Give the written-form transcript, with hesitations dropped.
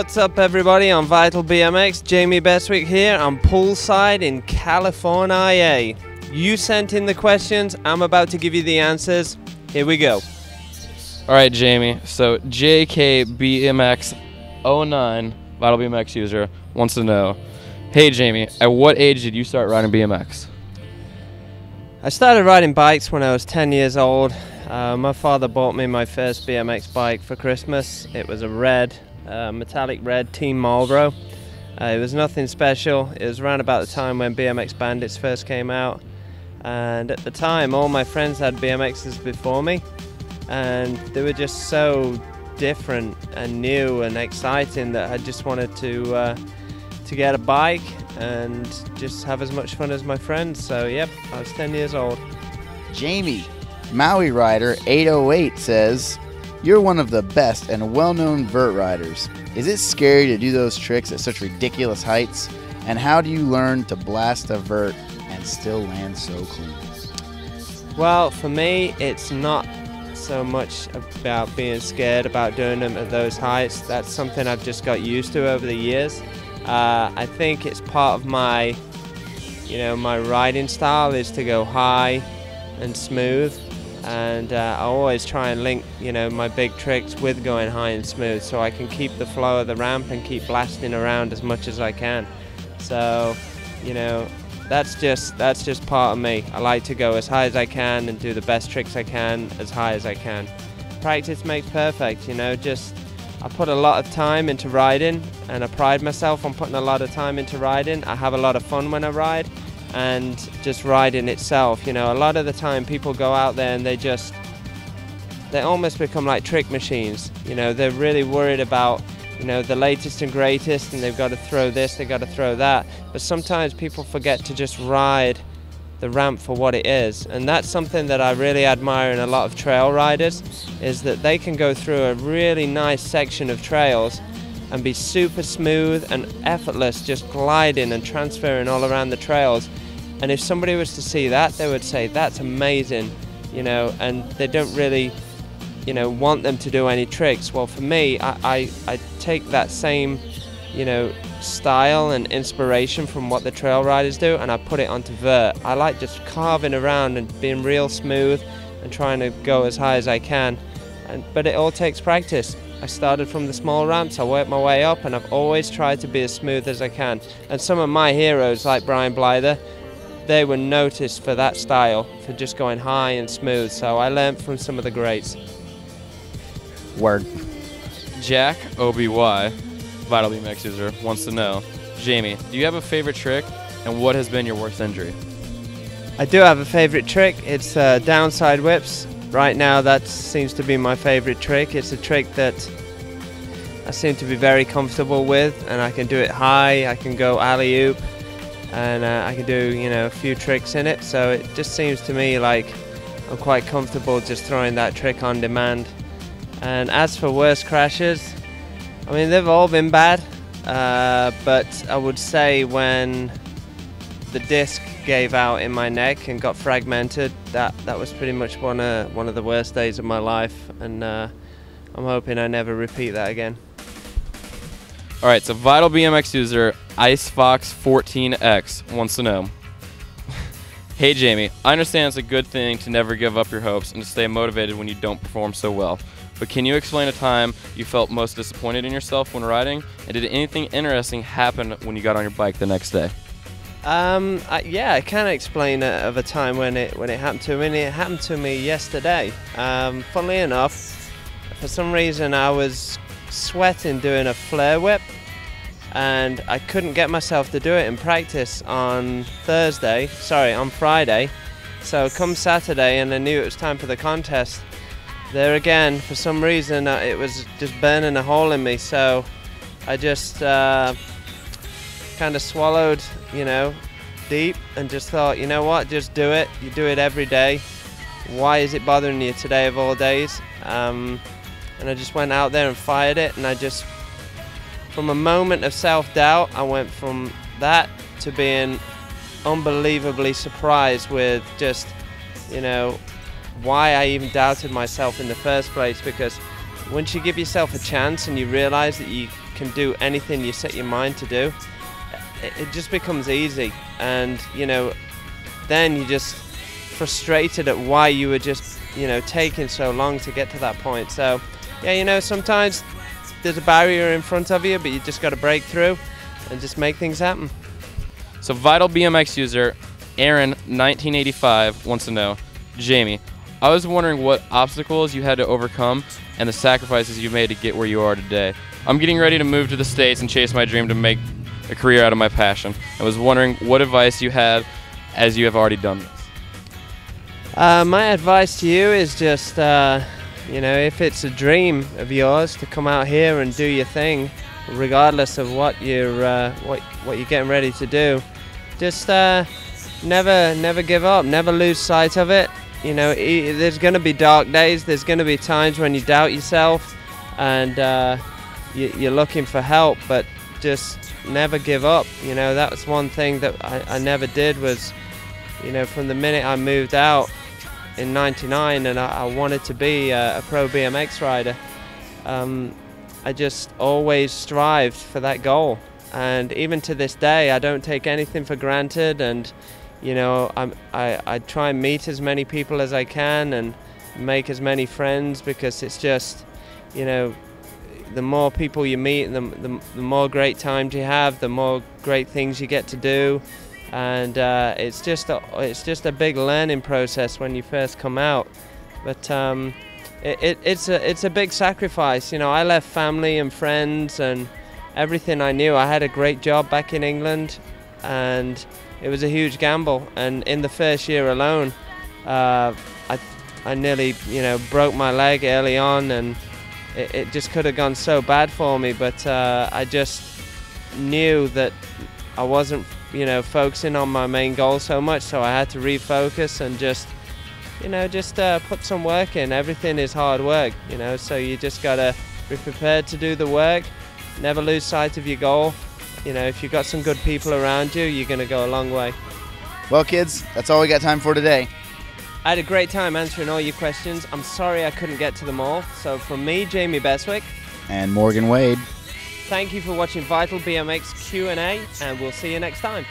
What's up, everybody? On Vital BMX, Jamie Bestwick here. I'm poolside in California. You sent in the questions. I'm about to give you the answers. Here we go. All right, Jamie. So JKBMX09, Vital BMX user, wants to know, hey, Jamie, at what age did you start riding BMX? I started riding bikes when I was 10 years old. My father bought me my first BMX bike for Christmas. It was a metallic red Team Marlboro. It was nothing special. It was around about the time when BMX Bandits first came out, and at the time all my friends had BMXs before me, and they were just so different and new and exciting that I just wanted to get a bike and just have as much fun as my friends. So yep, I was 10 years old. Jamie, Maui Rider 808 says, you're one of the best and well-known vert riders. Is it scary to do those tricks at such ridiculous heights? And how do you learn to blast a vert and still land so clean? Well, for me, it's not so much about being scared about doing them at those heights. That's something I've just got used to over the years. I think it's part of my riding style is to go high and smooth. And I always try and link, my big tricks with going high and smooth, so I can keep the flow of the ramp and keep blasting around as much as I can. So, that's just part of me. I like to go as high as I can and do the best tricks I can as high as I can. Practice makes perfect, I put a lot of time into riding, and I pride myself on putting a lot of time into riding. I have a lot of fun when I ride. And just riding itself, a lot of the time people go out there and they almost become like trick machines. They're really worried about, the latest and greatest, and they've got to throw this, they've got to throw that. But sometimes people forget to just ride the ramp for what it is. And that's something that I really admire in a lot of trail riders, is that they can go through a really nice section of trails and be super smooth and effortless, just gliding and transferring all around the trails. And if somebody was to see that, they would say, that's amazing, and they don't really, want them to do any tricks. Well, for me, I take that same, style and inspiration from what the trail riders do, and I put it onto vert. I like just carving around and being real smooth and trying to go as high as I can. But it all takes practice. I started from the small ramps, I worked my way up, and I've always tried to be as smooth as I can. And some of my heroes, like Brian Blyther, they were noticed for that style, for just going high and smooth. So I learned from some of the greats. Word. Jack, OBY, Vital BMX user, wants to know, Jamie, do you have a favorite trick, and what has been your worst injury? I do have a favorite trick. It's downside whips. Right now, that seems to be my favorite trick. It's a trick that I seem to be very comfortable with, and I can do it high, I can go alley-oop, and I can do, a few tricks in it. So it just seems to me like I'm quite comfortable just throwing that trick on demand. And as for worst crashes, I mean, they've all been bad, but I would say when the disc gave out in my neck and got fragmented, that was pretty much one of the worst days of my life, and I'm hoping I never repeat that again. All right, so Vital BMX user IceFox14X wants to know, hey Jamie, I understand it's a good thing to never give up your hopes and to stay motivated when you don't perform so well, but can you explain a time you felt most disappointed in yourself when riding, and did anything interesting happen when you got on your bike the next day? Yeah, I can explain of a time when it happened to me. It happened to me yesterday. Funnily enough, for some reason I was sweating doing a flare whip, and I couldn't get myself to do it in practice on Friday. So come Saturday, and I knew it was time for the contest. There again, for some reason, it was just burning a hole in me. So I just kind of swallowed, deep, and just thought, you know what, just do it. You do it every day. Why is it bothering you today of all days? And I just went out there and fired it, and I just, from a moment of self-doubt, I went from that to being unbelievably surprised with just, why I even doubted myself in the first place. Because once you give yourself a chance and you realize that you can do anything you set your mind to do, it just becomes easy. And, you know, then you're just frustrated at why you were just, you know, taking so long to get to that point. So, yeah, you know, sometimes there's a barrier in front of you, but you just got to break through and just make things happen. So Vital BMX user Aaron 1985 wants to know, Jamie, I was wondering what obstacles you had to overcome and the sacrifices you made to get where you are today. I'm getting ready to move to the States and chase my dream to make a career out of my passion. I was wondering what advice you had as you have already done this. My advice to you is just, you know, if it's a dream of yours to come out here and do your thing, regardless of what you're getting ready to do, just never give up, never lose sight of it. You know, there's going to be dark days, there's going to be times when you doubt yourself and you're looking for help, but just never give up. You know, that was one thing that I never did was, you know, from the minute I moved out in '99 and I wanted to be a pro BMX rider, I just always strived for that goal. And even to this day, I don't take anything for granted, and you know, I try and meet as many people as I can and make as many friends, because it's just, you know, the more people you meet, the more great times you have, the more great things you get to do, and it's just a big learning process when you first come out. But it's a big sacrifice. You know, I left family and friends and everything I knew. I had a great job back in England, and it was a huge gamble. And in the first year alone, I nearly, you know, broke my leg early on, and it just could have gone so bad for me. But I just knew that I wasn't, you know, focusing on my main goal so much, so I had to refocus and just, you know, put some work in. Everything is hard work, you know, so you just gotta be prepared to do the work. Never lose sight of your goal. You know, if you've got some good people around you, you're going to go a long way. Well, kids, that's all we got time for today. I had a great time answering all your questions. I'm sorry I couldn't get to them all. So from me, Jamie Bestwick. And Morgan Wade. Thank you for watching Vital BMX Q&A, and we'll see you next time.